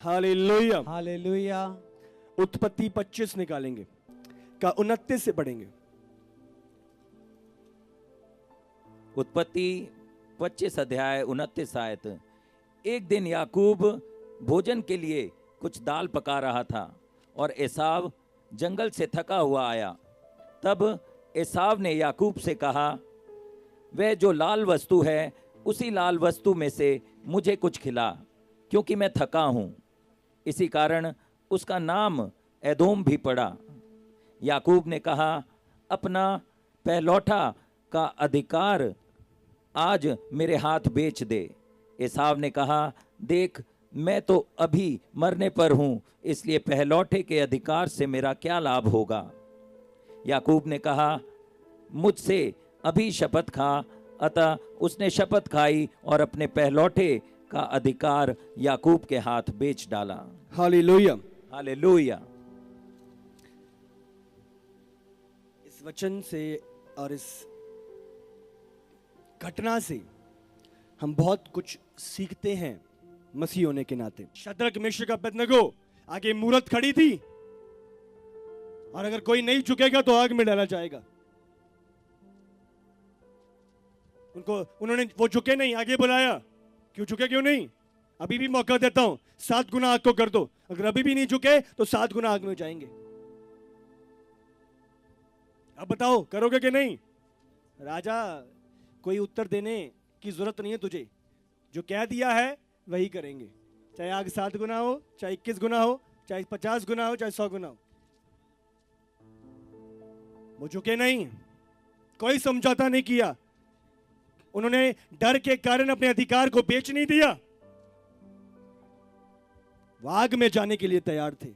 Hallelujah. Hallelujah. उत्पत्ति 25 निकालेंगे का 29 से पढ़ेंगे। उत्पत्ति 25 अध्याय 29 आयत। एक दिन याकूब भोजन के लिए कुछ दाल पका रहा था और एसाव जंगल से थका हुआ आया। तब एसाव ने याकूब से कहा, वह जो लाल वस्तु है उसी लाल वस्तु में से मुझे कुछ खिला, क्योंकि मैं थका हूँ। इसी कारण उसका नाम एदोम भी पड़ा। याकूब ने कहा, अपना पहलौठा का अधिकार आज मेरे हाथ बेच दे। एसाव ने कहा, देख मैं तो अभी मरने पर हूँ, इसलिए पहलौठे के अधिकार से मेरा क्या लाभ होगा। याकूब ने कहा, मुझसे अभी शपथ खा। अतः उसने शपथ खाई और अपने पहलौठे का अधिकार याकूब के हाथ बेच डाला। हालेलुया। हालेलुया। इस वचन से और इस घटना से हम बहुत कुछ सीखते हैं मसीह होने के नाते। शद्रक मेशक अबेदनगो आगे मूरत खड़ी थी और अगर कोई नहीं झुकेगा तो आग में डाला जाएगा। उन्होंने वो झुके नहीं, आगे बुलाया। क्यों झुके, क्यों नहीं? अभी भी मौका देता हूं, 7 गुना आग को कर दो। अगर अभी भी नहीं झुके तो 7 गुना आग में जाएंगे। अब बताओ करोगे कि नहीं? राजा, कोई उत्तर देने की जरूरत नहीं है तुझे, जो कह दिया है वही करेंगे। चाहे आग 7 गुना हो, चाहे 21 गुना हो, चाहे 50 गुना हो, चाहे 100 गुना हो। वो झुके नहीं, कोई समझौता नहीं किया। उन्होंने डर के कारण अपने अधिकार को बेच नहीं दिया। वो आग में जाने के लिए तैयार थे,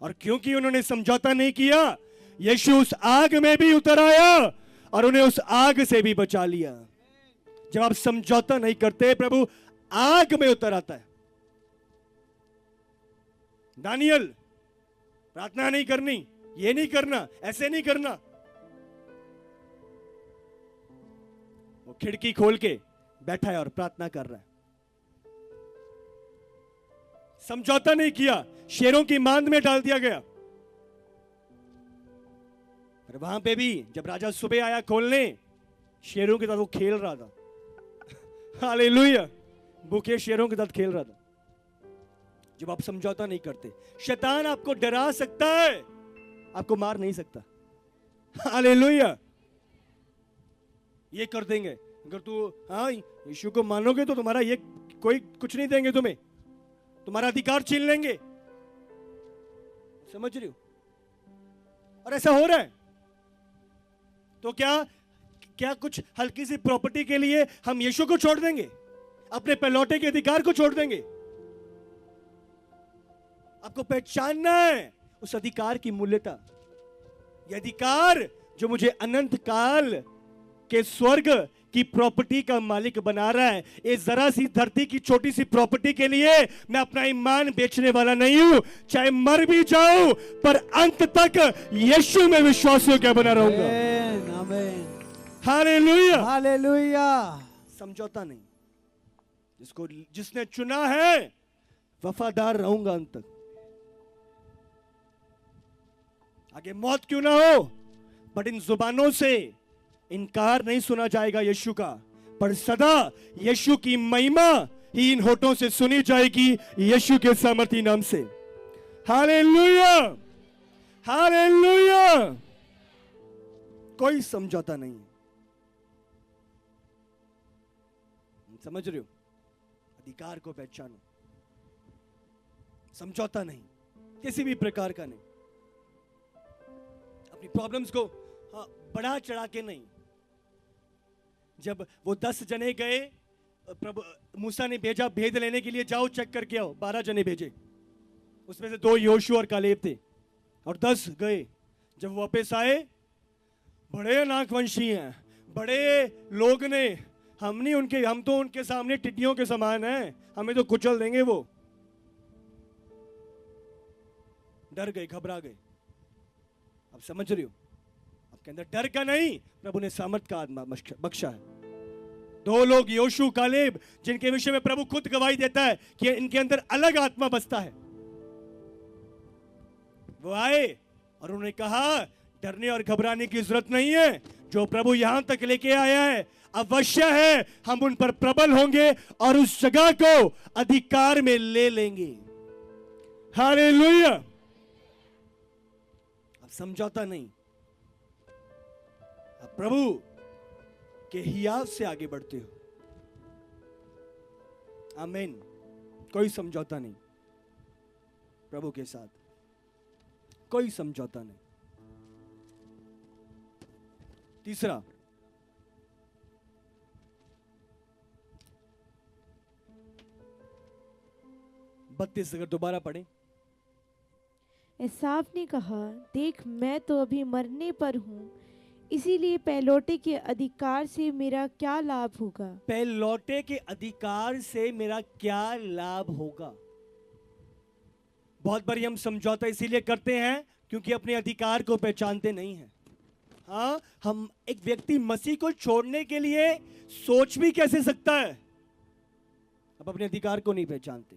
और क्योंकि उन्होंने समझौता नहीं किया, यीशु उस आग में भी उतर आया और उन्हें उस आग से भी बचा लिया। जब आप समझौता नहीं करते, प्रभु आग में उतर आता है। दानियल, प्रार्थना नहीं करनी, ये नहीं करना, ऐसे नहीं करना। वो खिड़की खोल के बैठा है और प्रार्थना कर रहा है। समझौता नहीं किया, शेरों की मांद में डाल दिया गया। और वहां पे भी जब राजा सुबह आया खोलने, शेरों के साथ वो खेल रहा था। हालेलुया। भूखे शेरों के साथ खेल रहा था। जब आप समझौता नहीं करते, शैतान आपको डरा सकता है, आपको मार नहीं सकता। हालेलुया। ये कर देंगे, अगर तू हाँ यीशु को मानोगे तो तुम्हारा ये कोई कुछ नहीं देंगे, तुम्हें तुम्हारा अधिकार छीन लेंगे। समझ रही हो? और ऐसा हो रहा है। तो क्या कुछ हल्की सी प्रॉपर्टी के लिए हम यीशु को छोड़ देंगे? अपने पहलौठे के अधिकार को छोड़ देंगे? आपको पहचानना है उस अधिकार की मूल्यता। यह अधिकार जो मुझे अनंत काल के स्वर्ग की प्रॉपर्टी का मालिक बना रहा है, इस जरा सी धरती की छोटी सी प्रॉपर्टी के लिए मैं अपना ईमान बेचने वाला नहीं हूं। चाहे मर भी जाऊं, पर अंत तक यीशु में विश्वासियों क्या बना रहूंगा। आमीन। हालेलुया। हालेलुया। समझौता नहीं। जिसने चुना है, वफादार रहूंगा अंत तक। आगे मौत क्यों ना हो, बट इन जुबानों से इनकार नहीं सुना जाएगा यीशु का, पर सदा यीशु की महिमा ही इन होठों से सुनी जाएगी, यीशु के सामर्थी नाम से। हालेलुया। हालेलुया। कोई समझौता नहीं। समझ रहे हो? अधिकार को पहचानो, समझौता नहीं, किसी भी प्रकार का नहीं। अपनी प्रॉब्लम्स को बढ़ा चढ़ा के नहीं। जब वो 10 जने गए, प्रभु मूसा ने भेजा भेद लेने के लिए, जाओ चेक करके आओ। 12 जने भेजे, उसमें से 2 योशू और कालेब थे, और 10 गए। जब वापस आए, बड़े नाकवंशी हैं, बड़े लोग ने, हम तो उनके सामने टिड्डियों के समान हैं, हमें तो कुचल देंगे। वो डर गए, घबरा गए। अब समझ रही हो? आपके अंदर डर का नहीं, प्रभु ने सामर्थ का आत्मा बख्शा है। दो लोग योशू कालेब, जिनके विषय में प्रभु खुद गवाही देता है कि इनके अंदर अलग आत्मा बसता है, वो आए और उन्होंने कहा डरने और घबराने की जरूरत नहीं है, जो प्रभु यहां तक लेके आया है अवश्य है हम उन पर प्रबल होंगे और उस जगह को अधिकार में ले लेंगे। हालेलुया। अब समझौता नहीं, अब प्रभु के हियाव से आगे बढ़ते हो। आमीन। कोई समझौता नहीं प्रभु के साथ, कोई समझौता नहीं। तीसरा, बत्तीस अगर दोबारा पढ़े। एसाव ने कहा, देख मैं तो अभी मरने पर हूँ, इसीलिए पहलौठे के अधिकार से मेरा क्या लाभ होगा? पहलौठे के अधिकार से मेरा क्या लाभ होगा? बहुत बार हम समझौता इसीलिए करते हैं क्योंकि अपने अधिकार को पहचानते नहीं हैं। हाँ, हम एक व्यक्ति मसीह को छोड़ने के लिए सोच भी कैसे सकता है? अब अपने अधिकार को नहीं पहचानते,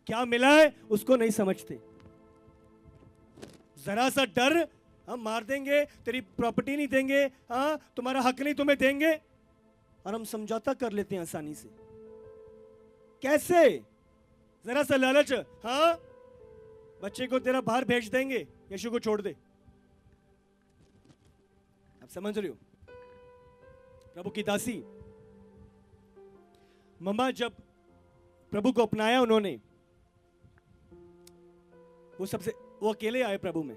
क्या मिला है उसको नहीं समझते। जरा सा डर, हम मार देंगे, तेरी प्रॉपर्टी नहीं देंगे, हाँ तुम्हारा हक नहीं तुम्हें देंगे, और हम समझौता कर लेते हैं आसानी से। कैसे? जरा सा लालच, हाँ बच्चे को तेरा बाहर भेज देंगे, यीशु को छोड़ दे। आप समझ रहे हो? प्रभु की दासी मम्मा जब प्रभु को अपनाया उन्होंने, वो अकेले आए प्रभु में,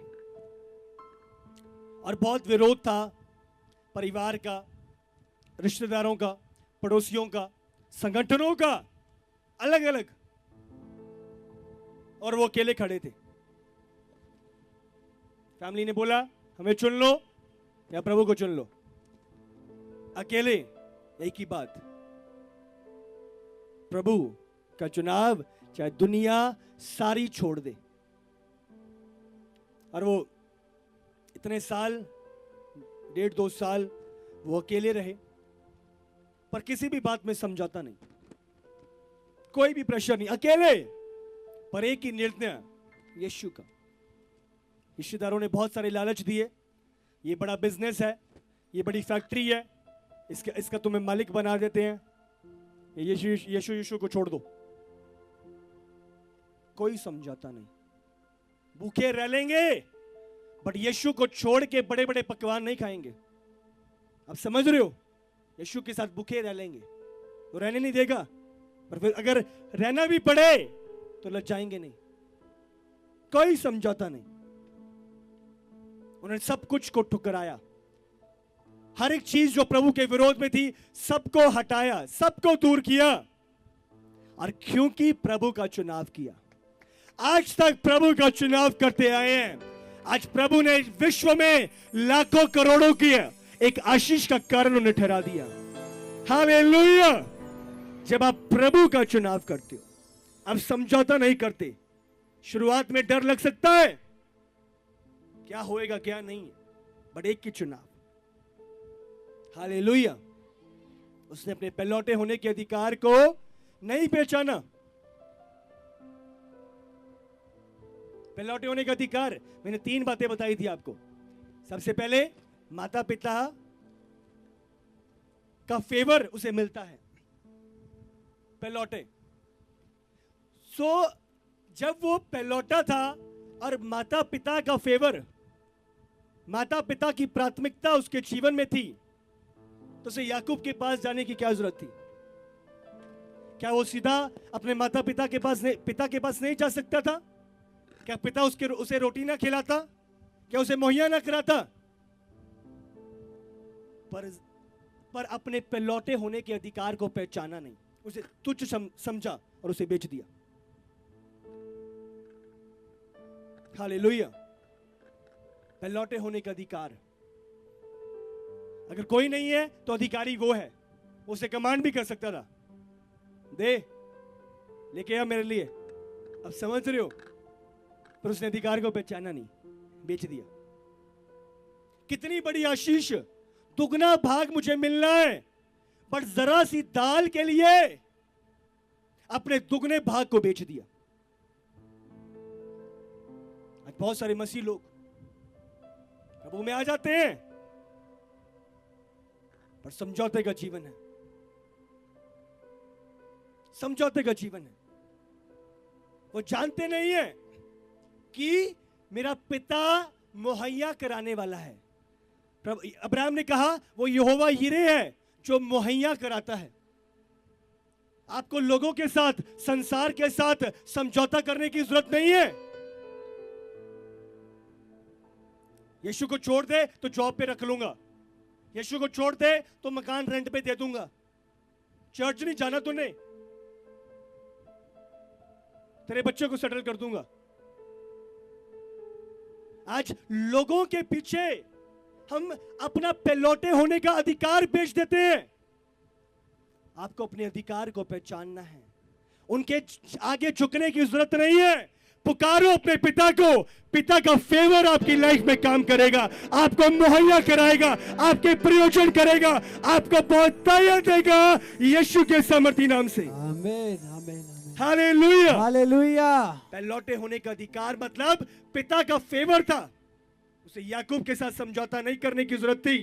और बहुत विरोध था परिवार का, रिश्तेदारों का, पड़ोसियों का, संगठनों का, अलग अलग, और वो अकेले खड़े थे। फैमिली ने बोला हमें चुन लो या प्रभु को चुन लो, अकेले एक ही बात, प्रभु का चुनाव चाहे दुनिया सारी छोड़ दे। और वो इतने साल, 1.5-2 साल वो अकेले रहे, पर किसी भी बात में समझौता नहीं, कोई भी प्रेशर नहीं, अकेले, पर एक ही निर्णय यीशु का। रिश्तेदारों ने बहुत सारे लालच दिए, ये बड़ा बिजनेस है, ये बड़ी फैक्ट्री है, इसका तुम्हें मालिक बना देते हैं, यीशु को छोड़ दो। कोई समझौता नहीं, भूखे रह लेंगे बट यीशु को छोड़ के बड़े बड़े पकवान नहीं खाएंगे। आप समझ रहे हो? यीशु के साथ भूखे रह लेंगे तो रहने नहीं देगा, पर फिर अगर रहना भी पड़े तो लजाएंगे नहीं। कोई समझौता नहीं। उन्होंने सब कुछ को ठुकराया, हर एक चीज जो प्रभु के विरोध में थी सबको हटाया, सबको दूर किया, और क्योंकि प्रभु का चुनाव किया, आज तक प्रभु का चुनाव करते आए हैं। आज प्रभु ने विश्व में लाखों करोड़ों की एक आशीष का कारण उन्हें ठहरा दिया। हालेलुया। जब आप प्रभु का चुनाव करते हो, आप समझौता नहीं करते। शुरुआत में डर लग सकता है, क्या होएगा क्या नहीं, बट एक की चुनाव। हालेलुया। उसने अपने पहलौठे होने के अधिकार को नहीं पहचाना। पहलौठे होने का अधिकार, मैंने 3 बातें बताई थी आपको। सबसे पहले माता पिता का फेवर उसे मिलता है, पहलौठे। जब वो पहलौठा था और माता पिता का फेवर, माता पिता की प्राथमिकता उसके जीवन में थी, तो उसे याकूब के पास जाने की क्या जरूरत थी? क्या वो सीधा अपने माता पिता के पास नहीं जा सकता था? क्या पिता उसे रोटी ना खिलाता? क्या उसे मुहैया ना कराता? पर अपने पहलौठे होने के अधिकार को पहचाना नहीं, उसे तुच्छ समझा और उसे बेच दिया। हालेलुया। पहलौठे होने का अधिकार, अगर कोई नहीं है तो अधिकारी वो है, उसे कमांड भी कर सकता था, दे लेके आ मेरे लिए। अब समझ रहे हो? पर उसने अधिकार को पहचाना नहीं, बेच दिया। कितनी बड़ी आशीष, दुगना भाग मुझे मिलना है, बट जरा सी दाल के लिए अपने दुगने भाग को बेच दिया। आज बहुत सारे मसीह लोग प्रभु में आ जाते हैं पर समझौते का जीवन है, समझौते का जीवन है। वो जानते नहीं है कि मेरा पिता मुहैया कराने वाला है। प्रभु अब्राहम ने कहा वो यहोवा यिरे है जो मुहैया कराता है। आपको लोगों के साथ, संसार के साथ समझौता करने की जरूरत नहीं है। यीशु को छोड़ दे तो जॉब पे रख लूंगा, यीशु को छोड़ दे तो मकान रेंट पे दे दूंगा, चर्च नहीं जाना तूने, तेरे बच्चे को सेटल कर दूंगा। आज लोगों के पीछे हम अपना पेलौटे होने का अधिकार बेच देते हैं। आपको अपने अधिकार को पहचानना है, उनके आगे झुकने की जरूरत नहीं है। पुकारो अपने पिता को, पिता का फेवर आपकी लाइफ में काम करेगा, आपको मुहैया कराएगा, आपके प्रयोजन करेगा, आपको बहुतायत देगा यीशु के सामर्थी नाम से। आमीन आमीन हालेलुया हालेलुया। लौटे होने का अधिकार मतलब पिता का फेवर था। उसे याकूब के साथ समझौता नहीं करने की जरूरत थी।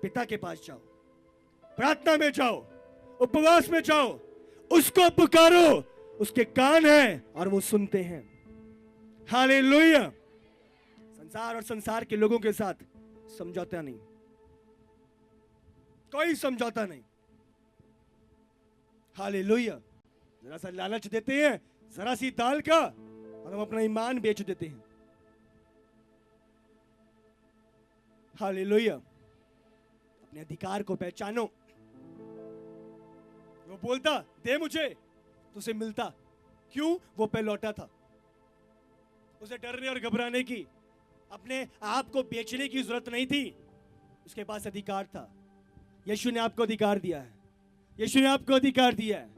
पिता के पास जाओ, प्रार्थना में जाओ, उपवास में जाओ, उसको पुकारो, उसके कान हैं और वो सुनते हैं। हालेलुया। संसार और संसार के लोगों के साथ समझौता नहीं, कोई समझौता नहीं। हालेलुया। जरा सा लालच देते हैं, जरा सी दाल का, और हम अपना ईमान बेच देते हैं। हालेलुया। अपने अधिकार को पहचानो। वो बोलता दे मुझे, तो उसे मिलता। क्यों? वो पेलौटा था। उसे डरने और घबराने की, अपने आप को बेचने की जरूरत नहीं थी। उसके पास अधिकार था। यीशु ने आपको अधिकार दिया है, यीशु ने आपको अधिकार दिया है,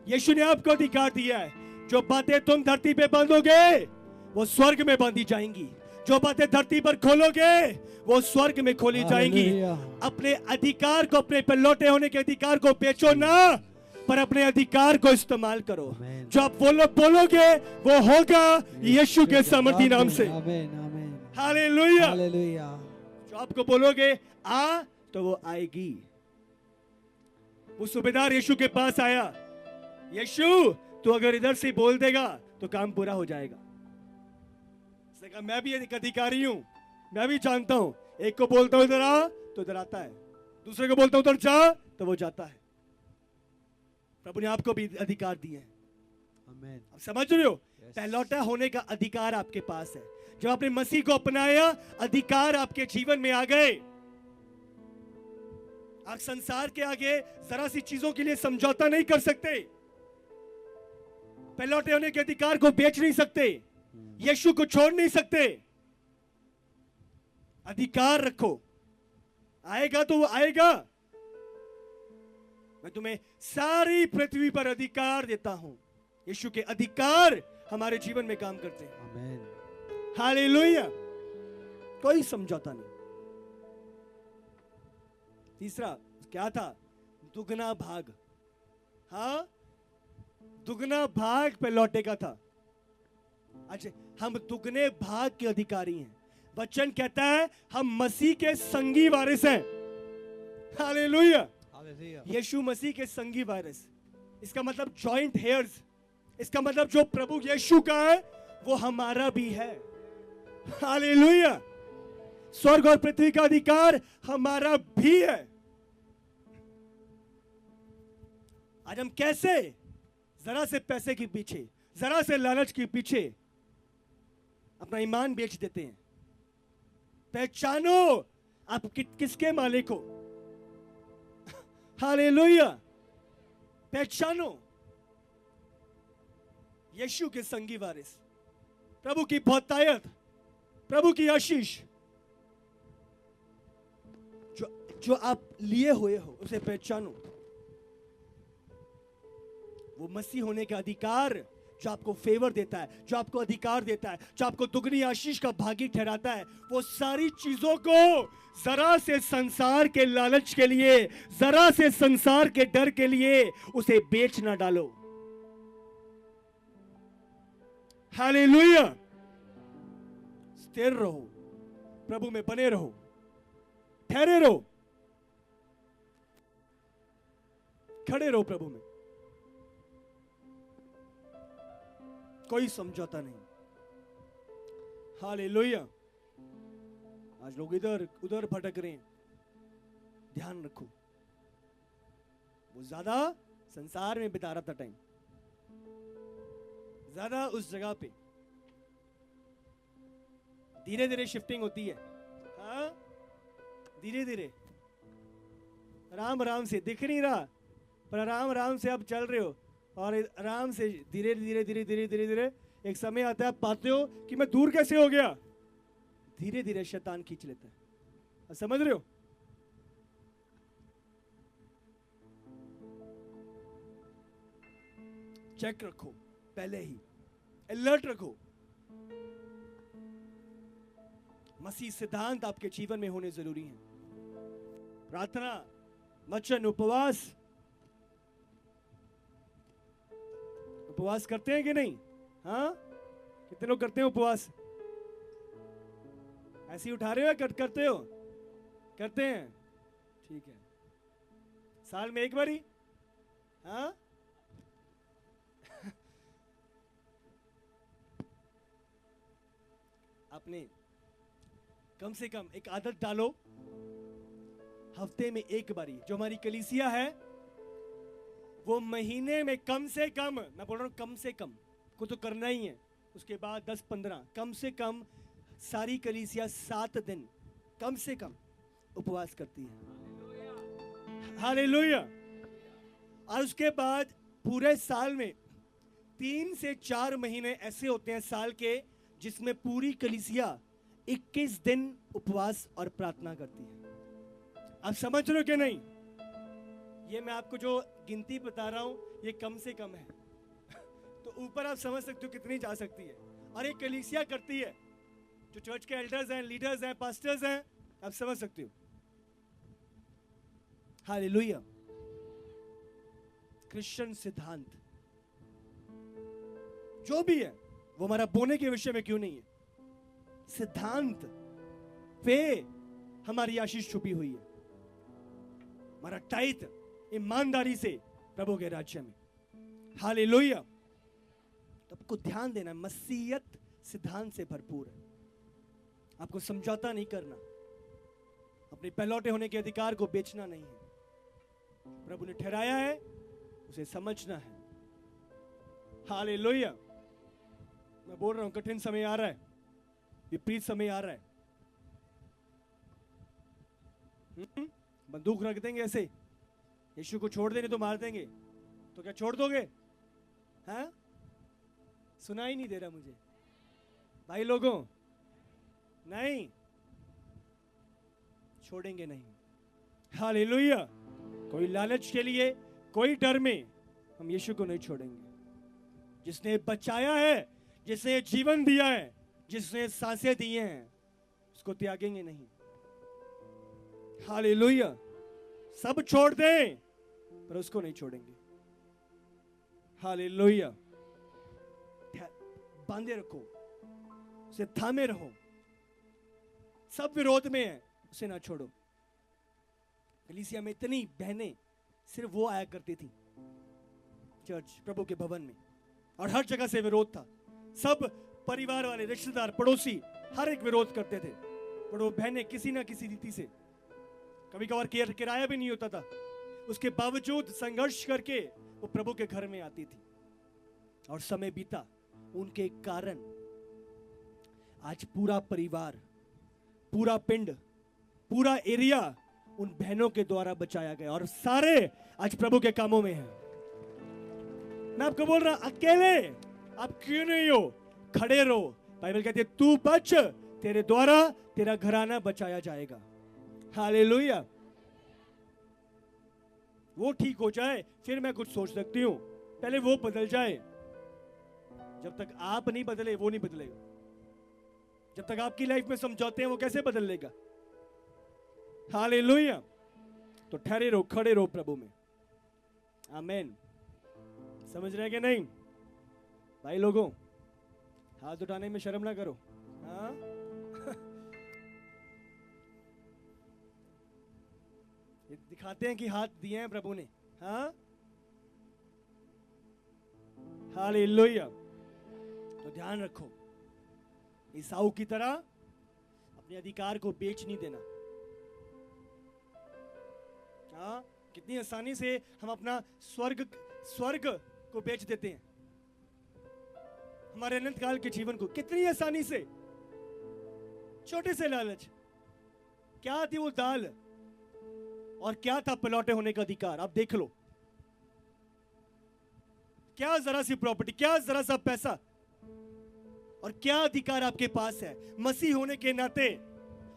यीशु ने आपको अधिकार दिया है। जो बातें तुम धरती पे बांधोगे वो स्वर्ग में बांधी जाएंगी, जो बातें धरती पर खोलोगे वो स्वर्ग में खोली जाएंगी। अपने अधिकार को, अपने पेलौटे होने के अधिकार को बेचो ना, पर अपने अधिकार को इस्तेमाल करो। जो आप बोलोगे वो होगा यीशु के सामर्थी नाम से। हालेलुया। जो आपको बोलोगे आ, तो वो आएगी। वो सूबेदार यीशु के पास आया, यीशु तू अगर इधर से बोल देगा तो काम पूरा हो जाएगा। उसने कहा मैं भी एक अधिकारी हूं, मैं भी जानता हूं। एक को बोलता हूं इधर आ तो इधर आता है, दूसरे को बोलता हूं उधर जा तो वो जाता है। प्रभु ने आपको भी अधिकार दिए हैं। आमीन। आप समझ रहे हो? पहलौटा होने का अधिकार आपके पास है। जब आपने मसीह को अपनाया, अधिकार आपके जीवन में आ गए। आप संसार के आगे जरा सी चीजों के लिए समझौता नहीं कर सकते। पहलौटे होने के अधिकार को बेच नहीं सकते, यीशु को छोड़ नहीं सकते। अधिकार रखो, आएगा तो वो आएगा। मैं तुम्हें सारी पृथ्वी पर अधिकार देता हूं। यीशु के अधिकार हमारे जीवन में काम करते हैं। आमीन। हालेलुया। कोई समझौता नहीं। तीसरा क्या था? दुगना भाग। हाँ, दुगना भाग पे लौटे का था। अच्छा, हम दुगने भाग के अधिकारी हैं। वचन कहता है हम मसीह के संगी वारिस हैं। हालेलुया। यीशु मसीह के संगी वारिस, इसका मतलब जॉइंट हेयर्स। इसका मतलब जो प्रभु यीशु का है वो हमारा भी है। हालेलुया। स्वर्ग और पृथ्वी का अधिकार हमारा भी है। आज हम कैसे जरा से पैसे के पीछे, जरा से लालच के पीछे अपना ईमान बेच देते हैं। पहचानो आप किसके मालिक हो। हालेलुया। पहचानो यीशु के संगी वारिस। प्रभु की बहुतायत, प्रभु की आशीष जो आप लिए हुए हो उसे पहचानो। वो मसीह होने का अधिकार जो आपको फेवर देता है, जो आपको अधिकार देता है, जो आपको दुगनी आशीष का भागी ठहराता है, वो सारी चीजों को जरा से संसार के लालच के लिए, जरा से संसार के डर के लिए उसे बेच ना डालो। हालेलुया। स्थिर रहो, प्रभु में बने रहो, ठहरे रहो, खड़े रहो प्रभु में। कोई समझौता नहीं। हालेलुया। आज लोग इधर उधर भटक रहे हैं, ध्यान रखो। वो ज्यादा संसार में बिता रहा था टाइम, ज्यादा उस जगह पे। धीरे धीरे शिफ्टिंग होती है, हाँ, धीरे धीरे, आराम आराम से। दिख नहीं रहा पर आराम आराम से आप चल रहे हो, और आराम से धीरे धीरे धीरे धीरे धीरे धीरे एक समय आता है, आप पाते हो कि मैं दूर कैसे हो गया। धीरे धीरे शैतान खींच लेता है। आप समझ रहे हो? चेक रखो, पहले ही अलर्ट रखो। मसीह सिद्धांत आपके जीवन में होने जरूरी है। प्रार्थना, वचन, उपवास। उपवास करते हैं कि नहीं? हाँ, कितने लोग करते हैं उपवास? ऐसे ही उठा रहे हो या करते हो? करते हैं, ठीक है। साल में एक बार ही? हाँ, आपने कम से कम एक आदत डालो, हफ्ते में एक बारी। जो हमारी कलीसिया है वो महीने में कम से कम, मैं बोल रहा हूं कम से कम, को तो करना ही है, उसके बाद 10-15, कम से कम सारी कलीसिया 7 दिन कम से कम उपवास करती है। हालेलुया। और उसके बाद पूरे साल में 3 से 4 महीने ऐसे होते हैं साल के, जिसमें पूरी कलीसिया 21 दिन उपवास और प्रार्थना करती है। आप समझ रहे हो कि नहीं? ये मैं आपको जो गिनती बता रहा हूं, ये कम से कम है। तो ऊपर आप समझ सकते हो कितनी जा सकती है। और ये कलीसिया करती है, जो चर्च के एल्डर्स हैं, लीडर्स हैं, पास्टर्स हैं, आप समझ सकते हो। हालेलुया। क्रिश्चियन सिद्धांत जो भी है वो हमारा बोने के विषय में क्यों नहीं है, सिद्धांत पे हमारी आशीष छुपी हुई है। हमारा टाइट ईमानदारी से प्रभु के राज्य में। हालेलुया। तो आपको ध्यान देना, मसीहत सिद्धांत से भरपूर है। आपको समझौता नहीं करना, अपने पहलौटे होने के अधिकार को बेचना नहीं है। प्रभु ने ठहराया है, उसे समझना है। हालेलुया। मैं बोल रहा हूं कठिन समय आ रहा है, विपरीत समय आ रहा है। बंदूक रख देंगे ऐसे, यीशु को छोड़ देंगे तो मार देंगे, तो क्या छोड़ दोगे? हाँ, सुना ही नहीं दे रहा मुझे भाई लोगों। नहीं, छोड़ेंगे नहीं। हालेलुया। कोई लालच के लिए, कोई डर में हम यीशु को नहीं छोड़ेंगे। जिसने बचाया है, जिसने जीवन दिया है, जिसने सांसें दी हैं, उसको त्यागेंगे नहीं। हालेलुया। सब छोड़ दें पर उसको नहीं छोड़ेंगे। हालेलुया। बांधे रखो, उसे थामे रहो। सब विरोध में है, उसे ना छोड़ो। कलीसिया में इतनी बहनें सिर्फ वो आया करती थी चर्च, प्रभु के भवन में, और हर जगह से विरोध था। सब परिवार वाले, रिश्तेदार, पड़ोसी, हर एक विरोध करते थे। पर वो बहनें किसी ना किसी रीति से, कभी कभार किराया भी नहीं होता था, उसके बावजूद संघर्ष करके वो प्रभु के घर में आती थी। और समय बीता, उनके कारण आज पूरा परिवार, पूरा पिंड, पूरा एरिया उन बहनों के द्वारा बचाया गया, और सारे आज प्रभु के कामों में हैं। मैं आपको बोल रहा, अकेले आप क्यों नहीं हो? खड़े रहो। बाइबल कहती है तू बच, तेरे द्वारा तेरा घराना बचाया जाएगा। हालेलुया। वो ठीक हो जाए फिर मैं कुछ सोच सकती हूं, पहले वो बदल जाए। जब तक आप नहीं बदले वो नहीं बदलेगा। जब तक आपकी लाइफ में समझौते हैं वो कैसे बदल लेगा? हालेलुया। तो ठहरे रहो, खड़े रहो प्रभु में। आमीन। समझ रहे हैं कि नहीं भाई लोगों? हाथ उठाने में शर्म ना करो। हाँ ये दिखाते हैं कि हाथ दिए हैं प्रभु ने। हाँ हालेलुया। तो ध्यान रखो, ईसाऊ की तरह अपने अधिकार को बेच नहीं देना। हाँ, कितनी आसानी से हम अपना स्वर्ग को बेच देते हैं, हमारे अनंत काल के जीवन को कितनी आसानी से। छोटे से लालच, क्या थी वो दाल और क्या था पलौटे होने का अधिकार? आप देख लो, क्या जरा सी प्रॉपर्टी, क्या जरा सा पैसा, और क्या अधिकार आपके पास है मसीह होने के नाते।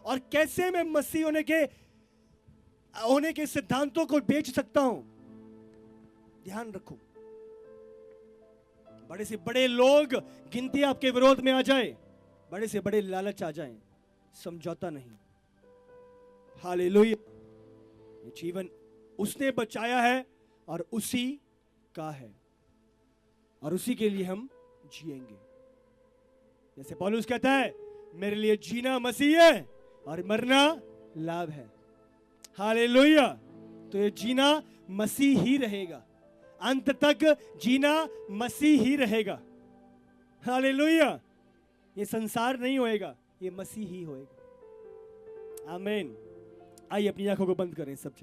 और कैसे मैं मसीह होने के सिद्धांतों को बेच सकता हूं? ध्यान रखो, बड़े से बड़े लोग गिनती आपके विरोध में आ जाए, बड़े से बड़े लालच आ जाएं, समझौता नहीं। हालेलुया। ये जीवन उसने बचाया है और उसी का है, और उसी के लिए हम जिएंगे। जैसे पौलुस कहता है, मेरे लिए जीना मसीह है और मरना लाभ है। हालेलुया। तो ये जीना मसीह ही रहेगा, अंत तक जीना मसीह ही रहेगा। हालेलुया। ये संसार नहीं होएगा, ये मसीह ही होएगा। आमीन। आइए अपनी आंखों को बंद करें सब।